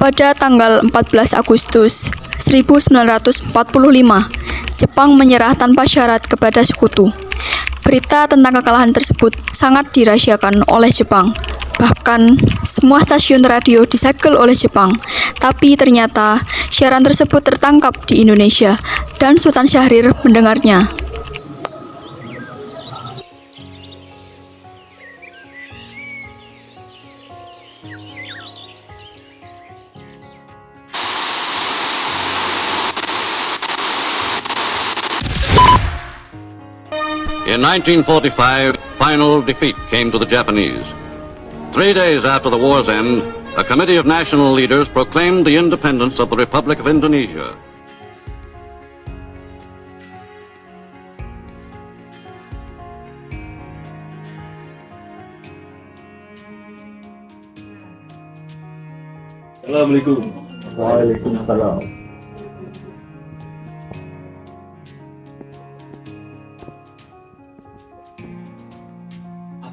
Pada tanggal 14 Agustus 1945, Jepang menyerah tanpa syarat kepada sekutu. Berita tentang kekalahan tersebut sangat dirahasiakan oleh Jepang. Bahkan, semua stasiun radio disegel oleh Jepang. Tapi ternyata siaran tersebut tertangkap di Indonesia dan Sultan Syahrir mendengarnya. In 1945, final defeat came to the Japanese. 3 days after the war's end, a committee of national leaders proclaimed the independence of the Republic of Indonesia. Assalamualaikum. Waalaikumsalam.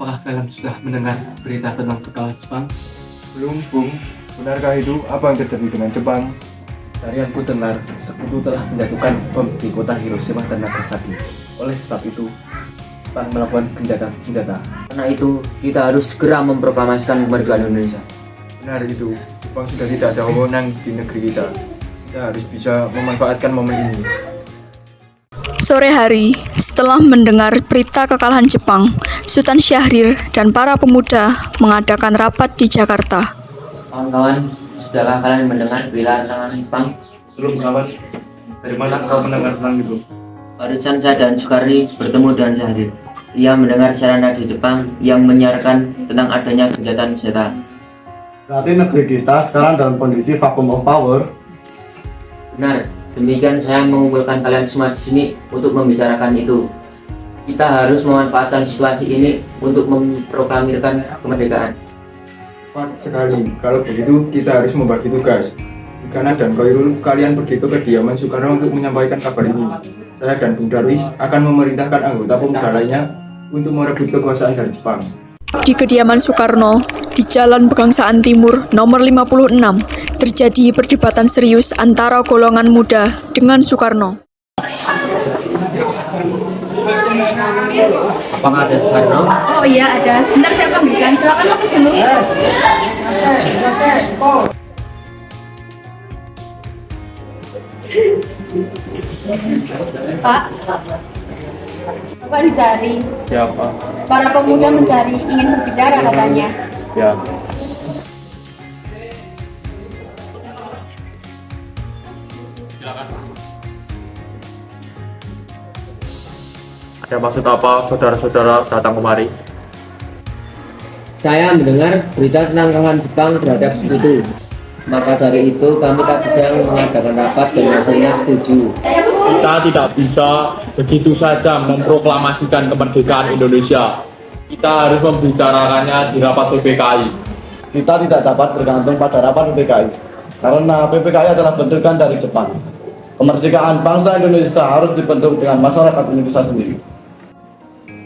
Apakah kalian sudah mendengar berita tentang kekalahan Jepang? Belum, Bung. Benarkah itu? Apa yang terjadi dengan Jepang? Dari yang ku dengar, sekutu telah menjatuhkan bom di kota Hiroshima dan Nagasaki. Oleh sebab itu, Jepang melakukan gencatan senjata. Karena itu, kita harus segera memproklamasikan kemerdekaan Indonesia. Benar itu. Jepang sudah tidak ada wewenang di negeri kita. Kita harus bisa memanfaatkan momen ini. Sore hari, setelah mendengar berita kekalahan Jepang, Sultan Syahrir dan para pemuda mengadakan rapat di Jakarta. Kawan-kawan, sudahkah kalian mendengar berita tentang Jepang? Belum, kawan. Dari mana kau mendengar tentang itu? Barusan saya dan Soekarni bertemu dengan Syahrir. Ia mendengar siaran radio Jepang yang menyiarkan tentang adanya gencatan senjata. Berarti negeri kita sekarang dalam kondisi vacuum of power. Benar, demikian saya mengumpulkan kalian semua di sini untuk membicarakan itu. Kita harus memanfaatkan situasi ini untuk memproklamirkan kemerdekaan. Tepat sekali. Kalau begitu, kita harus membagi tugas. Gana dan Khairul, kalian pergi ke kediaman Soekarno untuk menyampaikan kabar ini. Saya dan Bung Darwis akan memerintahkan anggota pemuda lainnya untuk merebut kekuasaan dari Jepang. Di kediaman Soekarno, di Jalan Pegangsaan Timur nomor 56, terjadi perdebatan serius antara golongan muda dengan Soekarno. Apakah ada Soekarno? Oh iya ada, sebentar saya panggilkan, silakan masuk dulu. Pak, Bapak dicari. Siapa? Para pemuda mencari, ingin berbicara katanya. Ya. Ada maksud apa saudara-saudara datang kemari? Saya mendengar berita tentang kekalahan Jepang terhadap sekutu. Maka dari itu kami tak bisa mengadakan rapat dan hasilnya setuju. Kita tidak bisa begitu saja memproklamasikan kemerdekaan Indonesia. Kita harus membicarakannya di rapat PPKI. Kita tidak dapat bergantung pada rapat PPKI karena PPKI adalah bentukan dari Jepang. Kemerdekaan bangsa Indonesia harus dibentuk dengan masyarakat Indonesia sendiri.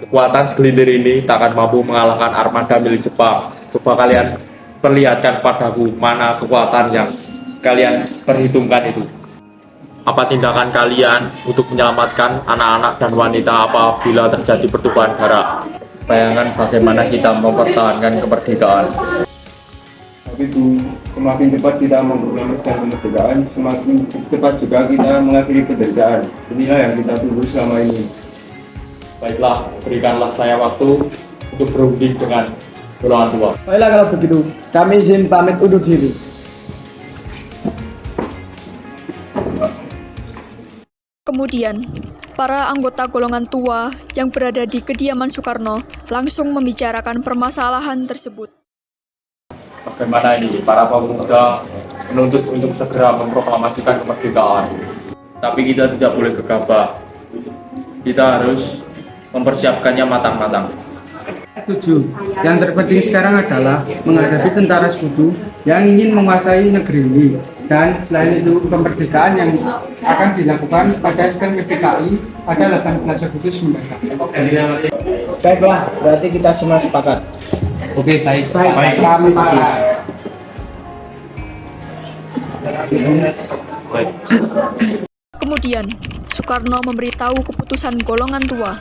Kekuatan segelintir ini tak akan mampu mengalahkan armada milik Jepang. Coba kalian perlihatkan padaku mana kekuatan yang kalian perhitungkan itu. Apa tindakan kalian untuk menyelamatkan anak-anak dan wanita apabila terjadi pertumpahan darah? Bayangkan bagaimana kita mempertahankan kemerdekaan. Tapi semakin cepat kita memproklamasikan kemerdekaan, semakin cepat juga kita mengakhiri penderitaan. Inilah yang kita tunggu selama ini. Baiklah, berikanlah saya waktu untuk berunding dengan golongan tua. Baiklah kalau begitu, kami izin pamit undur diri. Kemudian, para anggota golongan tua yang berada di kediaman Soekarno langsung membicarakan permasalahan tersebut. Bagaimana ini para pemuda menuntut untuk segera memproklamasikan kemerdekaan. Tapi kita tidak boleh gegabah. Kita harus mempersiapkannya matang-matang. Setuju. Yang terpenting sekarang adalah menghadapi tentara sekutu yang ingin menguasai negeri ini. Dan selain itu kemerdekaan yang akan dilakukan pada SKM PPKI pada 18 Agustus mendatang. Baiklah, berarti kita semua sepakat. Oke, baik. Kami sepakat. Kemudian, Soekarno memberitahu keputusan golongan tua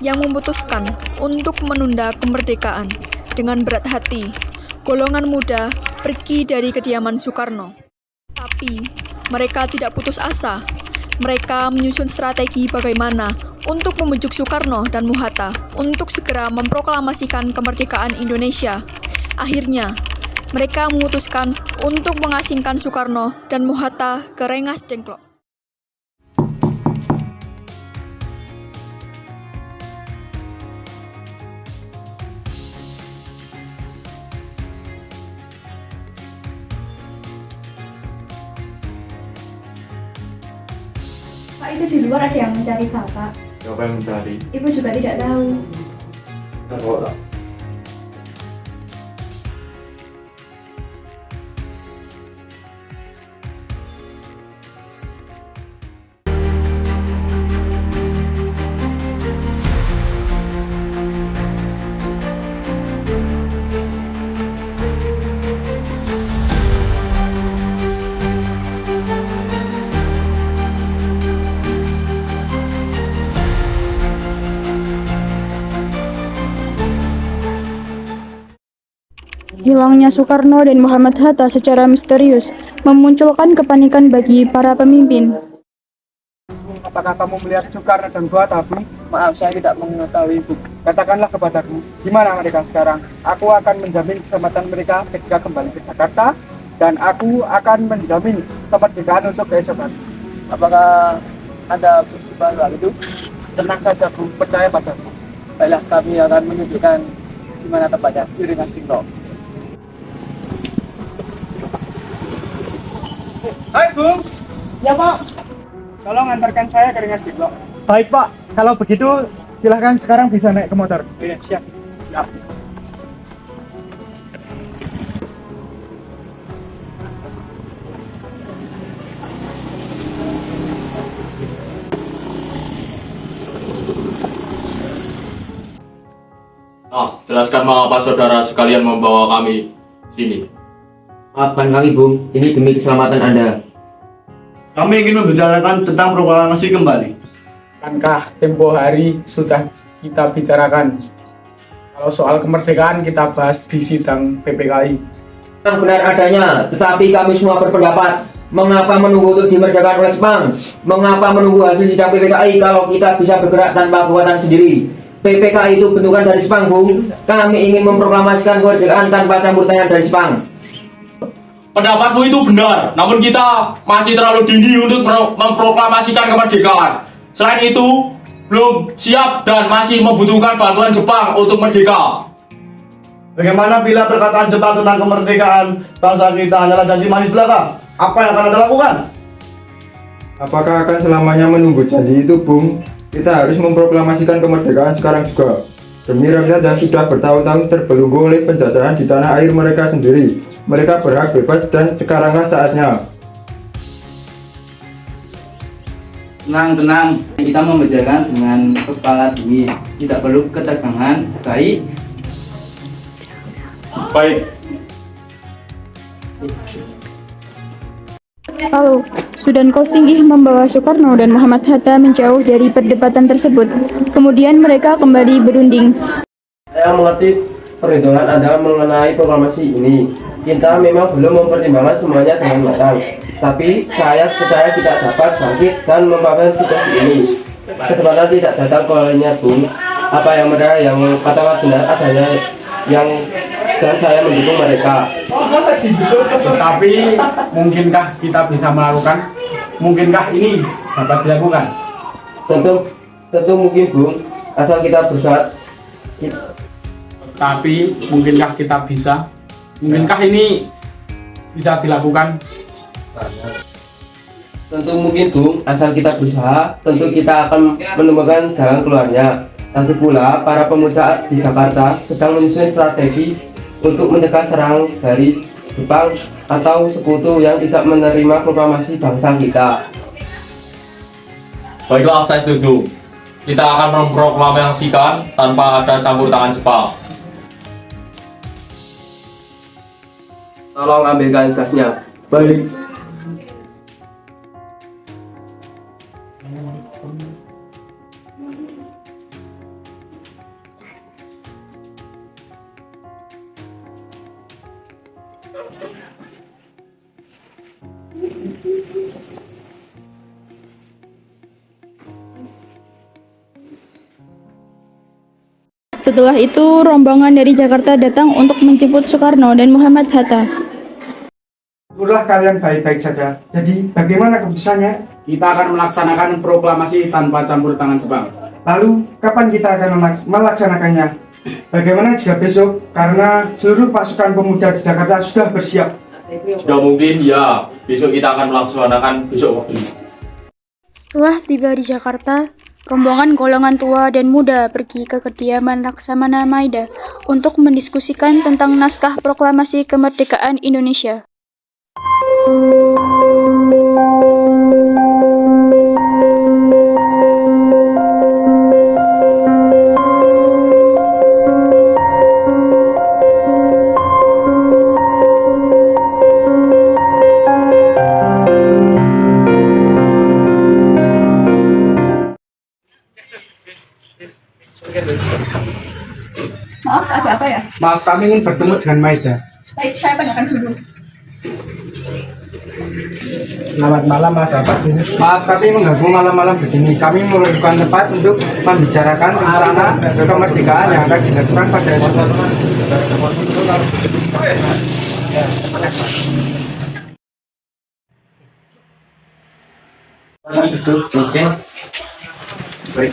yang memutuskan untuk menunda kemerdekaan. Dengan berat hati, golongan muda pergi dari kediaman Soekarno. Tapi, mereka tidak putus asa. Mereka menyusun strategi bagaimana untuk membujuk Soekarno dan Muhatta untuk segera memproklamasikan kemerdekaan Indonesia. Akhirnya, mereka memutuskan untuk mengasingkan Soekarno dan Muhatta ke Rengas Dengklok. Pak, itu di luar ada yang mencari Bapak. Siapa yang mencari? Ibu juga tidak tahu. Hilangnya Soekarno dan Muhammad Hatta secara misterius memunculkan kepanikan bagi para pemimpin. Apakah kamu melihat Soekarno dan Hatta, Bu? Maaf, saya tidak mengetahui, Bu. Katakanlah kepadaku, gimana mereka sekarang? Aku akan menjamin keselamatan mereka ketika kembali ke Jakarta, dan aku akan menjamin kemerdekaan untuk keesokan. Apakah Anda bersifat hal itu? Tenang saja, Bu, percaya padaku. Baiklah, kami akan menunjukkan di mana tepatnya, di Rengas Dengklok. Hai, Bung. Ya, Pak. Tolong antarkan saya ke Rengas Dengklok. Baik, Pak. Kalau begitu, silahkan sekarang bisa naik ke motor. Iya, siap. Siap. Nah, jelaskan mengapa saudara sekalian membawa kami sini. Maafkan kami, Bung. Ini demi keselamatan Anda. Kami ingin membicarakan tentang proklamasi kembali. Bukankah tempo hari sudah kita bicarakan? Kalau soal kemerdekaan kita bahas di sidang PPKI. Yang benar adanya, tetapi kami semua berpendapat, mengapa menunggu untuk dimerdekakan oleh Jepang? Mengapa menunggu hasil sidang PPKI kalau kita bisa bergerak tanpa kekuatan sendiri? PPKI itu bentukan dari Jepang, Bung. Kami ingin memproklamasikan kemerdekaan tanpa campur tangan dari Jepang. Pendapatmu itu benar, namun kita masih terlalu dini untuk memproklamasikan kemerdekaan. Selain itu, belum siap dan masih membutuhkan bantuan Jepang untuk merdeka. Bagaimana bila perkataan Jepang tentang kemerdekaan bangsa kita adalah janji manis belaka? Apa yang akan Anda lakukan? Apakah akan selamanya menunggu janji itu, Bung? Kita harus memproklamasikan kemerdekaan sekarang juga. Demi rakyat yang sudah bertahun-tahun terbelenggu oleh penjajahan di tanah air mereka sendiri. Mereka berhak bebas dan sekaranglah saatnya. Tenang, kita membicarakan dengan kepala dingin. Tidak perlu ketegangan. Baik. Lalu, Sudanko Singgih membawa Soekarno dan Muhammad Hatta menjauh dari perdebatan tersebut. Kemudian mereka kembali berunding. Saya mengerti perhitungan Anda mengenai proklamasi ini. Kita memang belum mempertimbangkan semuanya dengan matang. Tapi saya percaya kita dapat bangkit dan memanfaatkan situasi ini. Kesempatan tidak datang olehnya, Bung. Apa yang mereka yang katakan benar adanya yang dan saya mendukung mereka. Tetapi mungkinkah kita bisa melakukan? Mungkinkah ini dapat dilakukan? Tentu mungkin, Bung. Asal kita berusaha. Tapi mungkinkah kita bisa? Mungkinkah ini bisa dilakukan? Tentu mungkin, Bung. Asal kita berusaha, tentu kita akan menemukan jalan keluarnya. Lagi pula, para pemuda di Jakarta sedang menyusun strategi untuk mencegah serang dari Jepang atau sekutu yang tidak menerima proklamasi bangsa kita. Baiklah, saya setuju. Kita akan memproklamasikan tanpa ada campur tangan Jepang. Tolong ambilkan jasnya. Baik. Setelah itu, rombongan dari Jakarta datang untuk menjemput Soekarno dan Muhammad Hatta. Syukurlah kalian baik-baik saja. Jadi, bagaimana keputusannya? Kita akan melaksanakan proklamasi tanpa campur tangan Jepang. Lalu, kapan kita akan melaksanakannya? Bagaimana jika besok? Karena seluruh pasukan pemuda di Jakarta sudah bersiap. Sudah mungkin ya, besok kita akan melaksanakan besok waktu. Setelah tiba di Jakarta, rombongan golongan tua dan muda pergi ke kediaman Laksamana Maida untuk mendiskusikan tentang naskah proklamasi kemerdekaan Indonesia. Maaf, ada apa ya? Maaf, kami ingin bertemu dengan Maida. Baik, saya panggilkan dulu. Selamat malam, ada apa ini? Maaf, kami mengganggu malam-malam begini. Kami memerlukan tempat untuk membicarakan rencana kemerdekaan yang akan dilakukan pada esok. Oke. Baik.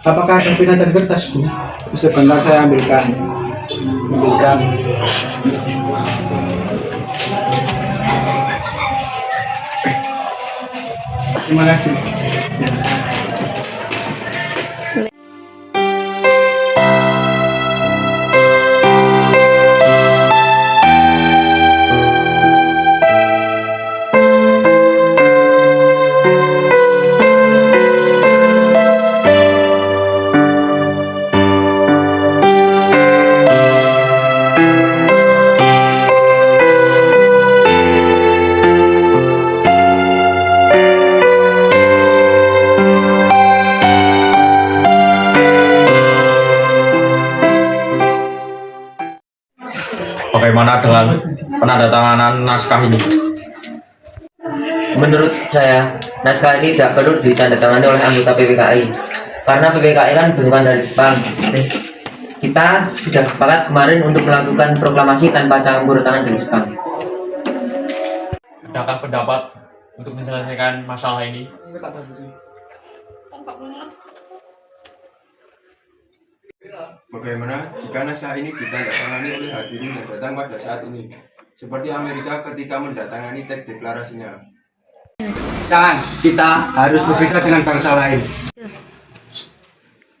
Apakah ada pena dan kertas, Bu? Sebentar saya ambilkan. Terima kasih. Bagaimana dengan penandatanganan naskah ini? Menurut saya, naskah ini tidak perlu ditandatangani oleh anggota PPKI karena PPKI kan bentukan dari Jepang. Kita sudah sepakat kemarin untuk melakukan proklamasi tanpa campur tangan dari Jepang. Adakah pendapat untuk menyelesaikan masalah ini? Bagaimana jika naskah ini ditandatangani oleh hadirin yang datang pada saat ini? Seperti Amerika ketika mendatangani teks deklarasinya. Jangan, kita harus berbeda dengan bangsa lain.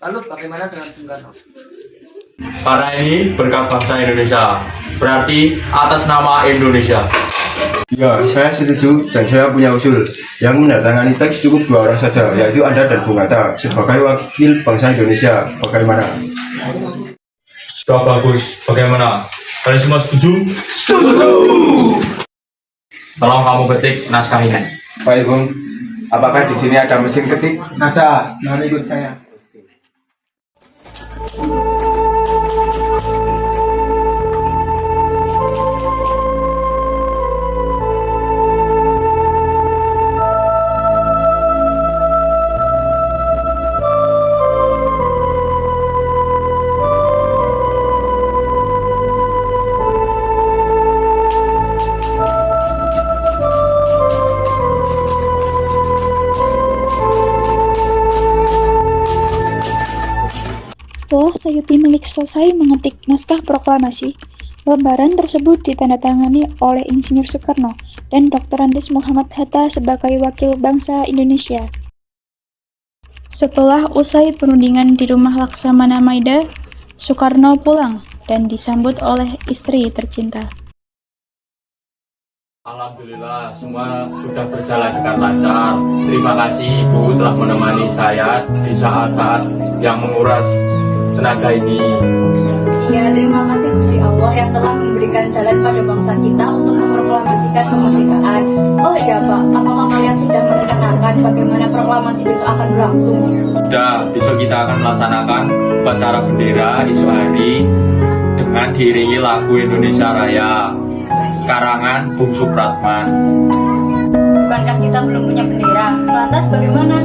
Lalu bagaimana dengan Bung Karno? Karena ini berkat bangsa Indonesia, berarti atas nama Indonesia. Ya, saya setuju dan saya punya usul. Yang menandatangani teks cukup 2 orang saja, yaitu Anda dan Bung Hatta sebagai wakil bangsa Indonesia. Bagaimana? Sudah bagus. Bagaimana? Kalian semua setuju? Setuju! Tolong kamu ketik naskah ini. Baik, Bung. Apakah di sini ada mesin ketik? Ada, mari ikut saya. Setelah Sayuti Milik selesai mengetik naskah proklamasi, lembaran tersebut ditandatangani oleh Insinyur Soekarno dan Dr. Andes Muhammad Hatta sebagai wakil bangsa Indonesia. Setelah usai perundingan di rumah Laksamana Maida, Soekarno pulang dan disambut oleh istri tercinta. Alhamdulillah, semua sudah berjalan dengan lancar. Terima kasih Ibu telah menemani saya di saat-saat yang menguras tenaga ini. Iya, terima kasih Gusti Allah yang telah memberikan jalan pada bangsa kita untuk memproklamasikan kemerdekaan. Oh iya Pak, apakah kalian sudah merencanakan bagaimana proklamasi besok akan berlangsung? Sudah, besok kita akan melaksanakan upacara bendera esok hari dengan akan diiringi lagu Indonesia Raya karangan Bung Supratman. Bukankah kita belum punya bendera? Lantas bagaimana?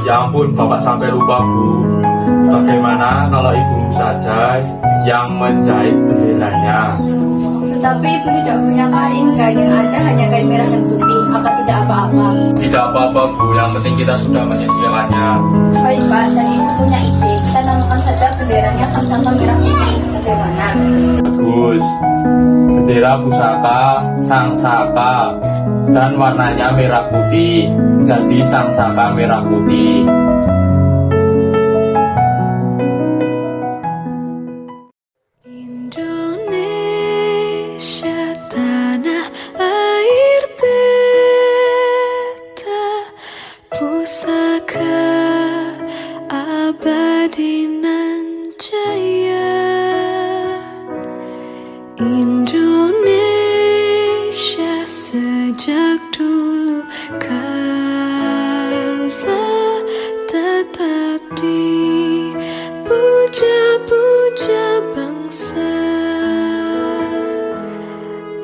Ya ampun, Bapak sampai lupa, Bu. Bagaimana kalau Ibu saja yang menjahit benderanya? Tetapi ibu tidak punya kain yang ada hanya kain merah dan putih. Apa tidak apa-apa? Tidak apa-apa, Bu. Yang penting kita sudah menyediakannya. Baik Pak, dan ibu punya ide. Kita namakan saja benderanya Sang-Saka Merah Putih. Bagaimana? Bagus. Bendera pusaka Sang Saka dan warnanya merah putih. Jadi Sang Saka Merah Putih. Indonesia tanah air beta pusaka abadi nan jaya. Indonesia sejak dulu kala tetap dipuja-puja bangsa.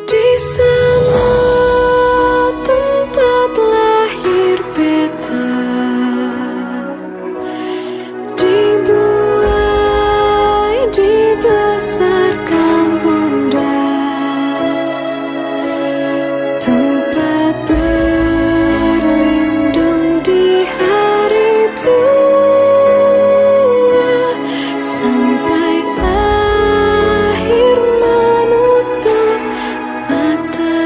Di sana tempat lahir beta, dibuai dibesarkan bunda, tempat berlindung di hari tua, sampai akhir menutup mata.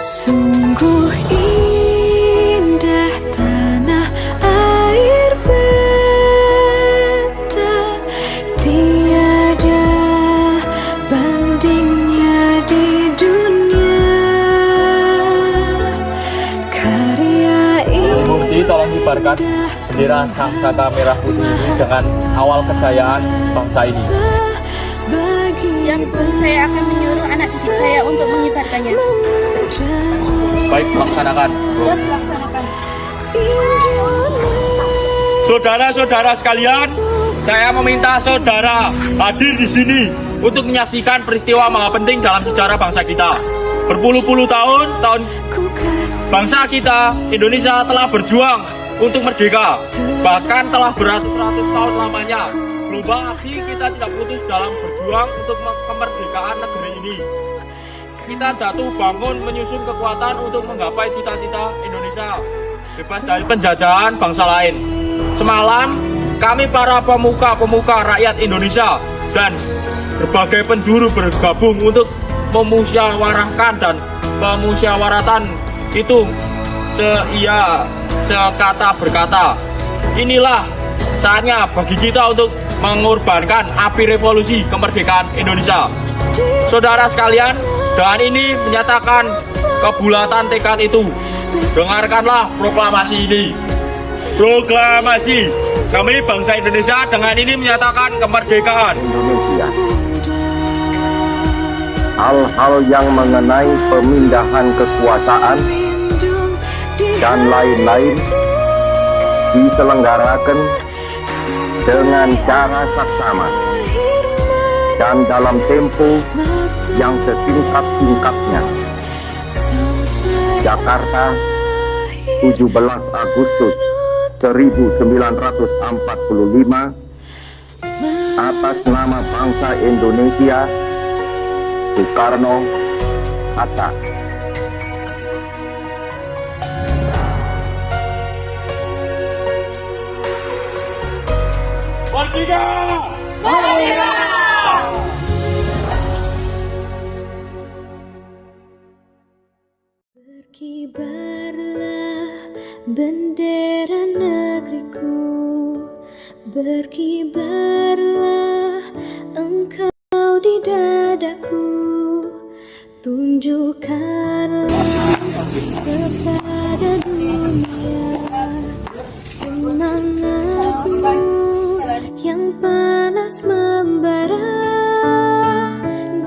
Sungguh indah tanah air beta, tiada bandingnya di dunia. Karya Murti, tolong kibarkan bendera Sang Saka Merah Putih ini dengan awal kejayaan bangsa ini. Yang pun saya akan menyuruh anak didik saya untuk mengibarkannya. Baik, laksanakan. Saudara-saudara sekalian, saya meminta saudara hadir di sini untuk menyaksikan peristiwa maha penting dalam sejarah bangsa kita. Berpuluh-puluh tahun bangsa kita, Indonesia, telah berjuang untuk merdeka. Bahkan telah beratus-ratus tahun lamanya. Gelombang aksi kita tidak putus dalam berjuang untuk kemerdekaan negeri ini. Kita jatuh bangun menyusun kekuatan untuk menggapai cita-cita Indonesia bebas dari penjajahan bangsa lain. Semalam kami para pemuka-pemuka rakyat Indonesia dan berbagai penjuru bergabung untuk memusyawarahkan dan pemusyawaratan itu sekata berkata. Inilah saatnya bagi kita untuk mengorbankan api revolusi kemerdekaan Indonesia. Saudara sekalian, dengan ini menyatakan kebulatan tekad itu. Dengarkanlah proklamasi ini. Proklamasi. Kami bangsa Indonesia dengan ini menyatakan kemerdekaan Indonesia. Hal-hal yang mengenai pemindahan kekuasaan dan lain-lain diselenggarakan dengan cara saksama dan dalam tempo yang sesingkat-singkatnya. Jakarta, 17 Agustus 1945, atas nama bangsa Indonesia, Soekarno, Hatta. Merdeka! Merdeka! Berkibarlah bendera negeriku, berkibarlah engkau di dadaku, tunjukkanlah kepada dunia semangatmu yang panas membara.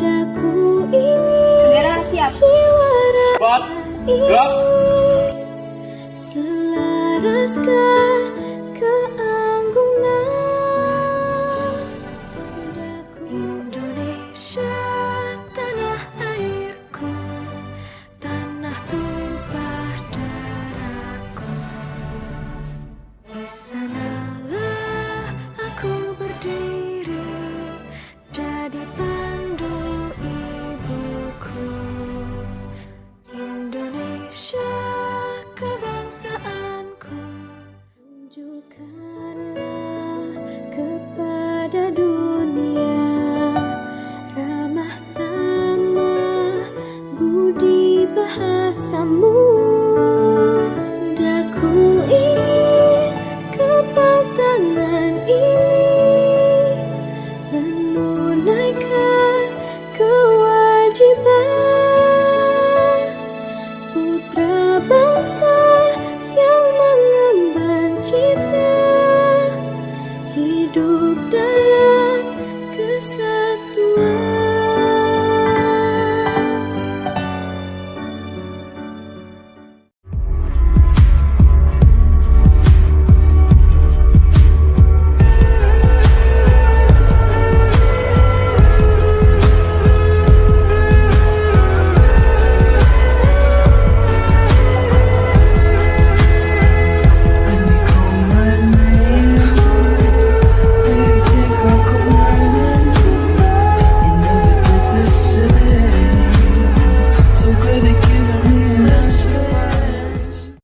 Daku ini jiwa rakyat ini, selaraskan tercipta